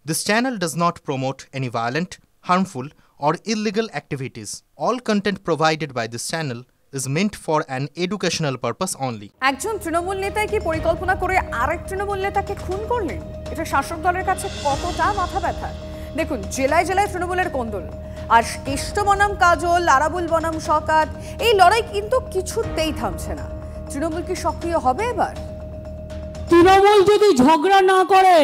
This channel does not promote any violent, harmful, or illegal activities. All content provided by this channel is meant for an educational purpose only. একজন তৃণমূল নেতাই কি পরিকল্পনা করে আরেক তৃণমূল নেতাকে খুন করলেন? এটা শাসক দলের কাছে কতটা মাথা ব্যথা। দেখুন, জেলায় জেলায় তৃণমূলের কোন্দল, আর কেষ্ট বনাম কাজল, আরাবুল বনাম শওকত, এই লড়াই কিন্তু কিছুতেই থামছে না। তৃণমূল কি সক্রিয় হবে এবার? তৃণমূল যদি ঝগড়া না করে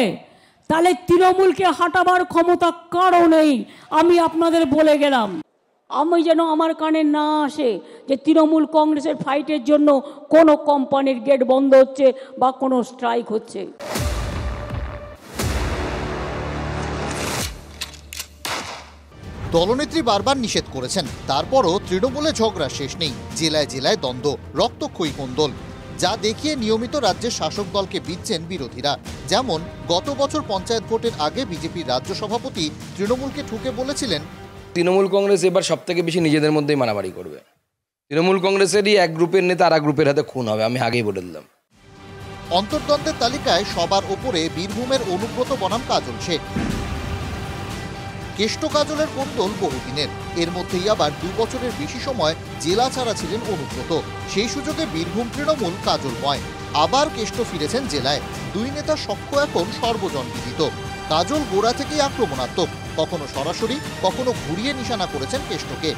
তাহলে তৃণমূলকে হাঁটাবার ক্ষমতা কারও নেই। আমি আপনাদের বলে গেলাম, আমি যেন আমার কানে না আসে যে তৃণমূল কংগ্রেসের ফাইটের জন্য কোনো কোম্পানির গেট বন্ধ হচ্ছে বা কোনো স্ট্রাইক হচ্ছে। দলনেত্রী বারবার নিষেধ করেছেন, তারপরও তৃণমূলে ঝগড়া শেষ নেই। জেলায় জেলায় দ্বন্দ্ব, রক্তক্ষয়ী কোন্দল, যা দেখিয়ে নিয়মিত রাজ্যের শাসক দলকে বিচ্ছেন বিরোধীরা। যেমন গত বছর পঞ্চায়েত ভোটের আগে বিজেপির রাজ্য সভাপতি তৃণমূলকে ঠুকে বলেছিলেন, তৃণমূল কংগ্রেস এবার সব থেকে বেশি নিজেদের মধ্যেই মারামারি করবে। তৃণমূল কংগ্রেসেরই এক গ্রুপের নেতা আর এক গ্রুপের হাতে খুন হবে, আমি আগেই বলে দিলাম। অন্তর্দ্বন্দ্বের তালিকায় সবার ওপরে বীরভূমের অনুব্রত বনাম কাজল শেখ। কেষ্ট কাজলের কোন্দল বহুদিনের, এর মধ্যেই আবার 2 বছরের বেশি সময় জেলা ছাড়া ছিলেন অনুব্রত। সেই সুযোগে বীরভূম তৃণমূল কাজলময়, আবার কেষ্ট ফিরেছেন জেলায়। দুই নেতার সখ্য এখন সর্বজনবিদিত। কাজল গোড়া থেকেই আক্রমণাত্মক, কখনো সরাসরি কখনো ঘুরিয়ে নিশানা করেছেন কেষ্টকে।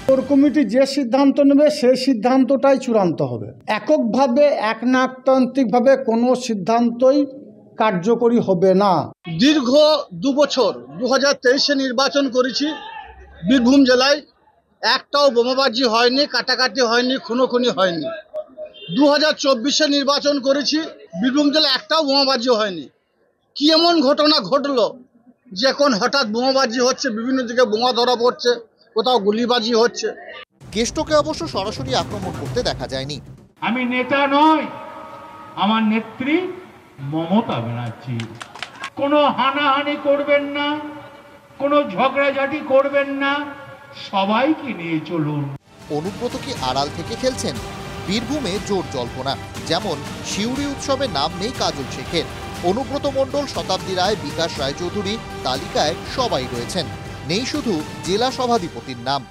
কোর কমিটি যে সিদ্ধান্ত নেবে সেই সিদ্ধান্তটাই চূড়ান্ত হবে। এককভাবে একনায়কতান্ত্রিকভাবে কোনো সিদ্ধান্তই কার্যকরী হবে না। দীর্ঘ 2 বছর 2023-এ নির্বাচন করেছি বীরভূম জেলায়, একটাও বোমাবাজি হয়নি, কাটাকাটি হয়নি, খুনোখুনি হয়নি। 2024-এ নির্বাচন করেছি বীরভূম জেলায়, একটাও বোমাবাজি হয়নি। কি এমন ঘটনা ঘটলো যে এখন হঠাৎ বোমাবাজি হচ্ছে, বিভিন্ন দিকে বোমা ধরা পড়ছে, কোথাও গুলিবাজি হচ্ছে। কেষ্টকে অবশ্য সরাসরি আক্রমণ করতে দেখা যায়নি। আমি নেতা নই, আমার নেত্রী মমতা ব্যানার্জি। কোনো হানাহানি করবেন না, কোনো ঝগড়াঝাটি করবেন না, সবাইকে নিয়ে চলুন। অনুব্রত কি আড়াল থেকে খেলছেন? বীরভূমে জোর জল্পনা। যেমন শিউরি উৎসবে নাম নেই কাজল শেখের। অনুব্রত মণ্ডল, শতাব্দী রায়, বিকাশ রায়চৌধুরী তালিকায় সবাই রয়েছেন, নেই শুধু জেলা সভাধিপতির নাম।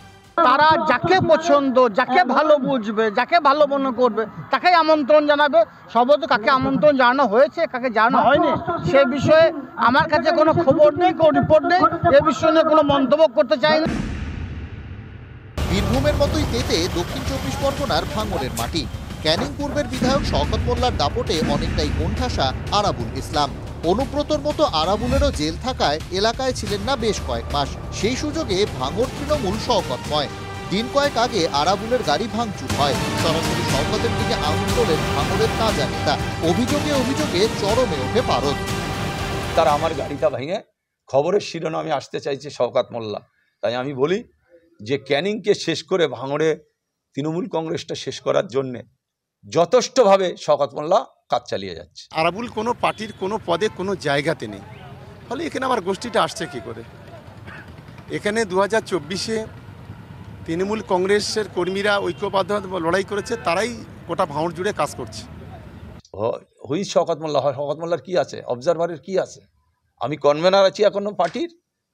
তারা যাকে পছন্দ, যাকে ভালো বুঝবে, যাকে ভালো মনে করবে তাকে আমন্ত্রণ জানাবে। সর্বত কাকে আমন্ত্রণ জানানো হয়েছে, কাকে জানানো হয়নি সে বিষয়ে আমার কাছে কোনো খবর নেই, কোনো রিপোর্ট নেই। এ বিষয়ে নিয়ে কোনো মন্তব্য করতে চাই না। বীরভূমের মতোই তেতে দক্ষিণ 24 পরগনার ভাঙড়ের মাটি। ক্যানিং পূর্বের বিধায়ক শওকত মোল্লার দাপটে অনেকটাই কোণঠাসা আরাবুল ইসলাম। অনুব্রতর মতো আরাবুলেরও জেল থাকায় এলাকায় ছিলেন না বেশ কয়েক মাস। সেই সুযোগে ভাঙড় তৃণমূল শওকতময়। দিন কয়েক আগে আরাবুলের গাড়ি ভাঙচুর হয়। সরাসরি শওকতের দিকে আঙুল তোলেন ভাঙড়ের তাজা নেতা। অভিযোগে অভিযোগে চরমে ওঠে পারদ। তারা আমার গাড়িটা ভেঙে খবরের শিরোনামে আসতে চাইছে শওকত মোল্লা। তাই আমি বলি যে ক্যানিংকে শেষ করে ভাঙড়ে তৃণমূল কংগ্রেসটা শেষ করার জন্যে যথেষ্টভাবে শওকত মোল্লা কাজ চালিয়ে যাচ্ছে। আরাবুল কোনো পার্টির কোনো পদে কোনো জায়গাতে নেই, ফলে এখানে আমার গোষ্ঠীটা আসছে কী করে? এখানে 2024-এ তৃণমূল কংগ্রেসের কর্মীরা ঐক্যবদ্ধ লড়াই করেছে, তারাই গোটা ভাঙড় জুড়ে কাজ করছে। হুই শওকত মোল্লা হয়, শওকত মোল্লার কী আছে, অবজারভারের কী আছে? আমি কনভেনার আছি এখনো পার্টির,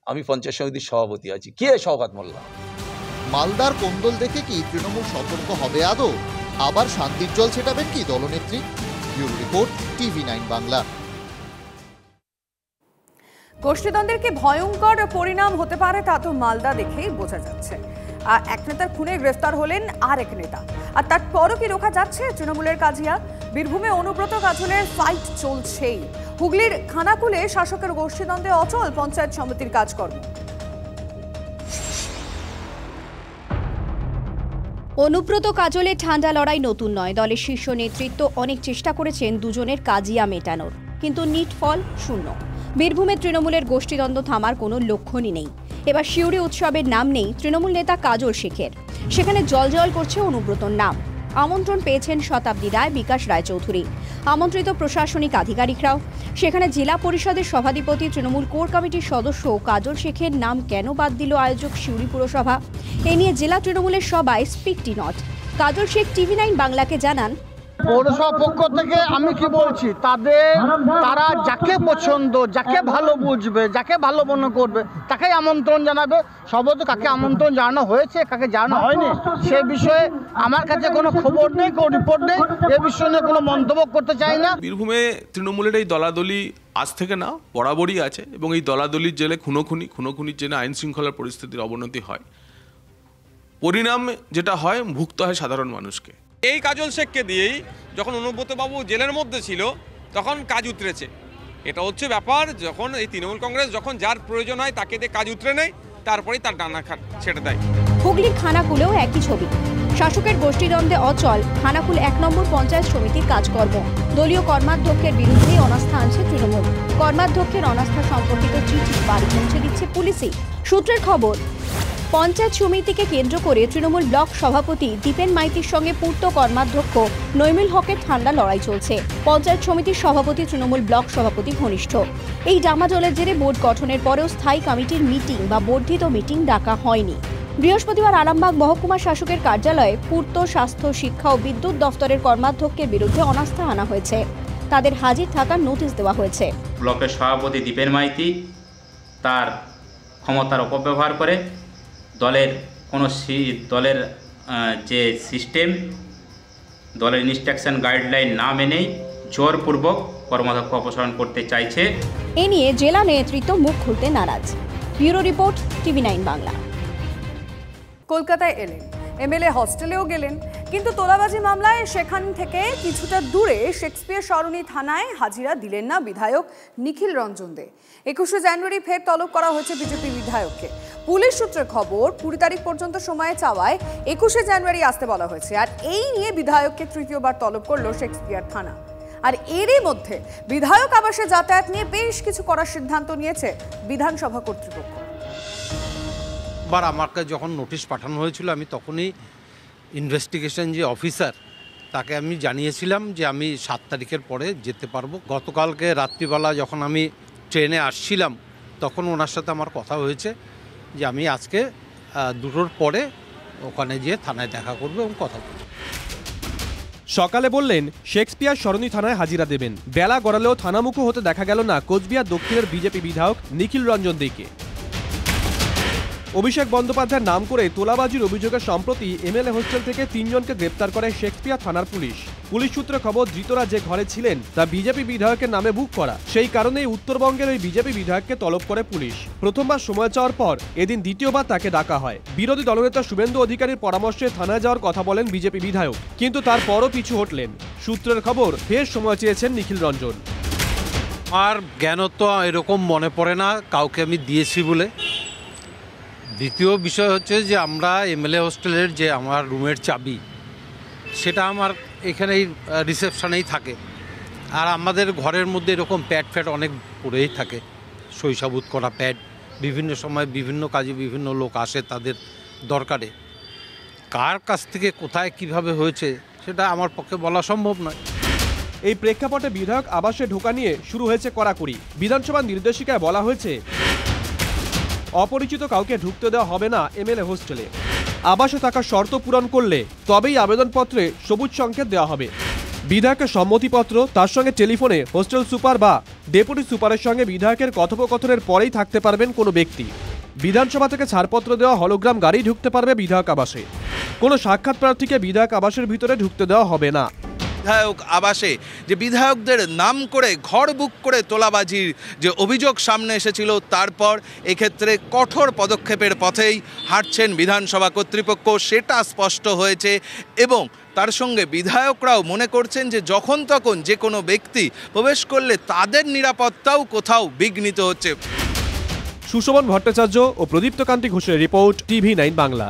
আমি পঞ্চায়েত সমিতির সভাপতি আছি। কে শওকত মোল্লা? মালদার কোন্দল দেখে কি তৃণমূল সতর্ক হবে আদৌ? আবার শান্তির জল ছেটাবেন কি দলনেত্রী? Bureau report, TV9 Bangla. গোষ্ঠীদ্বন্দ্বের কি ভয়ঙ্কর পরিণাম হতে পারে তা তো মালদা দেখেই বোঝা যাচ্ছে। আর এক নেতার খুনে গ্রেফতার হলেন আর এক নেতা, আর তারপরও কি রোখা যাচ্ছে তৃণমূলের কাজিয়া? বীরভূমে অনুব্রত কাজলের ফাইট চলছেই। হুগলির খানাকুলে শাসকের গোষ্ঠীদ্বন্দ্বে অচল পঞ্চায়েত সমিতির কাজকর্ম। অনুব্রত কাজলের ঠান্ডা লড়াই নতুন নয়। দলের শীর্ষ নেতৃত্ব অনেক চেষ্টা করেছেন দুজনের কাজিয়া মেটানোর, কিন্তু নিট ফল শূন্য। বীরভূমে তৃণমূলের গোষ্ঠীদ্বন্দ্ব থামার কোনো লক্ষণই নেই। এবার শিউরি উৎসবের নাম নেই তৃণমূল নেতা কাজল শেখের, সেখানে জলজল করছে অনুব্রতর নাম। আমন্ত্রণ পেয়েছেন শতাব্দী রায়, বিকাশ রায়চৌধুরী, আমন্ত্রিত প্রশাসনিক আধিকারিকরাও। সেখানে জেলা পরিষদের সভাধিপতি, তৃণমূল কোর কমিটির সদস্য কাজল শেখের নাম কেন বাদ দিল আয়োজক শিউরি পুরসভা? এ নিয়ে জেলা তৃণমূলের সভায় স্পিকটি নট। কাজল শেখ TV9 বাংলাকে জানান, পৌরসভা পক্ষ থেকে আমি কি বলছি, তারা যাকে পছন্দ, যাকে ভালো বুঝবে, যাকে ভালো মনে করবে তাকেই আমন্ত্রণ জানাবে। সর্বত কাকে আমন্ত্রণ জানানো হয়েছে, কাকে জানানো হয়নি সে বিষয়ে আমার কাছে কোনো খবর নেই, কোনো রিপোর্ট নেই। এ বিষয়ে নিয়ে কোনো মন্তব্য করতে চাই না। বীরভূমে তৃণমূলের এই দলাদলি আজ থেকে না, বরাবরই আছে, এবং এই দলাদলির জেলে খুনোখুনির জেলে আইন শৃঙ্খলার পরিস্থিতির অবনতি হয়। পরিণাম যেটা হয়, ভুগতে হয় সাধারণ মানুষকে। এই কাজল শেখকে দিয়েই যখন অনুব্রতবাবু জেলের মধ্যে ছিল তখন কাজ উতরেছে। এটা হচ্ছে ব্যাপার, যখন এই তৃণমূল কংগ্রেস যখন যার প্রয়োজন হয় তাকে দিয়ে কাজ উতরে নেয়, তারপরেই তার ডানা ছেড়ে দেয়। হুগলির খানাকুলেও একই ছবি। শাসকের গোষ্ঠীদ্বন্দ্বে অচল খানাকুল 1 নম্বর পঞ্চায়েত সমিতির কাজকর্ম। দলীয় কর্মাধ্যক্ষের বিরুদ্ধেই অনাস্থা আনছে তৃণমূল। কর্মাধ্যক্ষের অনাস্থা সম্পর্কিত চিঠি বাড়ি পৌঁছে দিচ্ছে পুলিশই। সূত্রের খবর, পঞ্চায়েত সমিতিকে কেন্দ্র করে তৃণমূল ব্লক সভাপতি দীপেন মাইতির সঙ্গে পূর্ত কর্মাধ্যক্ষ নৈমুল হকের ঠান্ডা লড়াই চলছে। পঞ্চায়েত সমিতির সভাপতি তৃণমূল ব্লক সভাপতি ঘনিষ্ঠ। এই ডামাডোলের জেরে বোর্ড গঠনের পরেও স্থায়ী কমিটির মিটিং বা বর্ধিত মিটিং ডাকা হয়নি। বৃহস্পতিবার আরামবাগ মহকুমা শাসকের কার্যালয়ে পূর্ত, স্বাস্থ্য, শিক্ষা ও বিদ্যুৎ দফতরের কর্মাধ্যক্ষের বিরুদ্ধে অনাস্থা আনা হয়েছে। তাদের হাজির থাকার নোটিশ দেওয়া হয়েছে। ব্লকের সভাপতি দীপেন মাইতি তার ক্ষমতার অপব্যবহার করে দলের যে সিস্টেম, দলের ইনস্ট্রাকশন গাইডলাইন না মেনেই জোরপূর্বক কর্মাধ্যক্ষ অপসারণ করতে চাইছে। এ নিয়ে জেলা নেতৃত্ব মুখ খুলতে নারাজ। Bureau report, TV9 Bangla. কলকাতায় এলেন, এমএলএ হস্টেলেও গেলেন, কিন্তু তোলাবাজি মামলায় সেখান থেকে কিছুটা দূরে শেক্সপিয়ার সরণি থানায় হাজিরা দিলেন না বিধায়ক নিখিল রঞ্জন দে। 21শে জানুয়ারি ফের তলব করা হয়েছে বিজেপি বিধায়ককে। পুলিশ সূত্রের খবর, 20 তারিখ পর্যন্ত সময় চাওয়ায় 21শে জানুয়ারি আসতে বলা হয়েছে। আর এই নিয়ে বিধায়ককে তৃতীয়বার তলব করলো শেক্সপিয়ার থানা। আর এরই মধ্যে বিধায়ক আবাসে যাতায়াত নিয়ে বেশ কিছু করার সিদ্ধান্ত নিয়েছে বিধানসভা কর্তৃপক্ষ। আমাকে যখন নোটিশ পাঠানো হয়েছিল, আমি তখনই ইনভেস্টিগেশন যে অফিসার তাকে আমি জানিয়েছিলাম যে আমি 7 তারিখের পরে যেতে পারবো। গতকালকে রাত্রিবেলা যখন আমি ট্রেনে আসছিলাম তখন ওনার সাথে আমার কথা হয়েছে যে আমি আজকে 2টোর পরে ওখানে গিয়ে থানায় দেখা করবো এবং কথা বলবো। সকালে বললেন শেক্সপিয়ার সরণি থানায় হাজিরা দেবেন। বেলা গড়ালেও থানামুখো হতে দেখা গেল না কোচবিহার দক্ষিণের বিজেপি বিধায়ক নিখিল রঞ্জন দেকে। অভিষেক বন্দ্যোপাধ্যায়ের নাম করে তোলাবাজির অভিযোগে সম্প্রতি এমএলএ হোস্টেল থেকে 3 জনকে গ্রেপ্তার করে শেক্সপিয়ার থানার পুলিশ। পুলিশ সূত্রে খবর, ধৃতরা যে ঘরে ছিলেন তা বিজেপি বিধায়কের নামে বুক করা। সেই কারণেই উত্তরবঙ্গের ওই বিজেপি বিধায়ককে তলব করে পুলিশ। প্রথমবার সময় চাওয়ার পর এদিন দ্বিতীয়বার তাকে ডাকা হয়। বিরোধী দলনেতা শুভেন্দু অধিকারীর পরামর্শে থানায় যাওয়ার কথা বলেন বিজেপি বিধায়ক, কিন্তু তারপরও পিছু হটলেন। সূত্রের খবর, ফের সময় চেয়েছেন নিখিল রঞ্জন। আর জ্ঞান তো এরকম মনে পড়ে না কাউকে আমি দিয়েছি বলে। দ্বিতীয় বিষয় হচ্ছে যে আমরা এমএলএ হোস্টেলের যে আমার রুমের চাবি, সেটা আমার এখানেই রিসেপশনেই থাকে। আর আমাদের ঘরের মধ্যে এরকম প্যাড ফ্যাড অনেক পড়েই থাকে, শৈশাবুত করা প্যাড। বিভিন্ন সময় বিভিন্ন কাজে বিভিন্ন লোক আসে তাদের দরকারে। কার কাছ থেকে কোথায় কিভাবে হয়েছে সেটা আমার পক্ষে বলা সম্ভব নয়। এই প্রেক্ষাপটে বিধায়ক আবাসে ঢোকা নিয়ে শুরু হয়েছে কড়াকড়ি। বিধানসভার নির্দেশিকায় বলা হয়েছে অপরিচিত কাউকে ঢুকতে দেওয়া হবে না এমএলএ হোস্টেলে। আবাসে থাকার শর্ত পূরণ করলে তবেই আবেদনপত্রে সবুজ সংকেত দেওয়া হবে। বিধায়কের সম্মতিপত্র, তার সঙ্গে টেলিফোনে হোস্টেল সুপার বা ডেপুটি সুপারের সঙ্গে বিধায়কের কথোপকথনের পরেই থাকতে পারবেন কোনো ব্যক্তি। বিধানসভা থেকে ছাড়পত্র দেওয়া হলোগ্রাম গাড়ি ঢুকতে পারবে বিধায়ক আবাসে। কোনো সাক্ষাৎ প্রার্থীকে বিধায়ক আবাসের ভিতরে ঢুকতে দেওয়া হবে না। বিধায়ক আবাসে যে বিধায়কদের নাম করে ঘর বুক করে তোলাবাজির যে অভিযোগ সামনে এসেছিল, তারপর এক্ষেত্রে কঠোর পদক্ষেপের পথেই হাঁটছেন বিধানসভা কর্তৃপক্ষ, সেটা স্পষ্ট হয়েছে। এবং তার সঙ্গে বিধায়করাও মনে করছেন যে যখন তখন যে কোনো ব্যক্তি প্রবেশ করলে তাদের নিরাপত্তাও কোথাও বিঘ্নিত হচ্ছে। সুশোভন ভট্টাচার্য ও প্রদীপ্তকান্তি ঘোষের রিপোর্ট, TV9 বাংলা।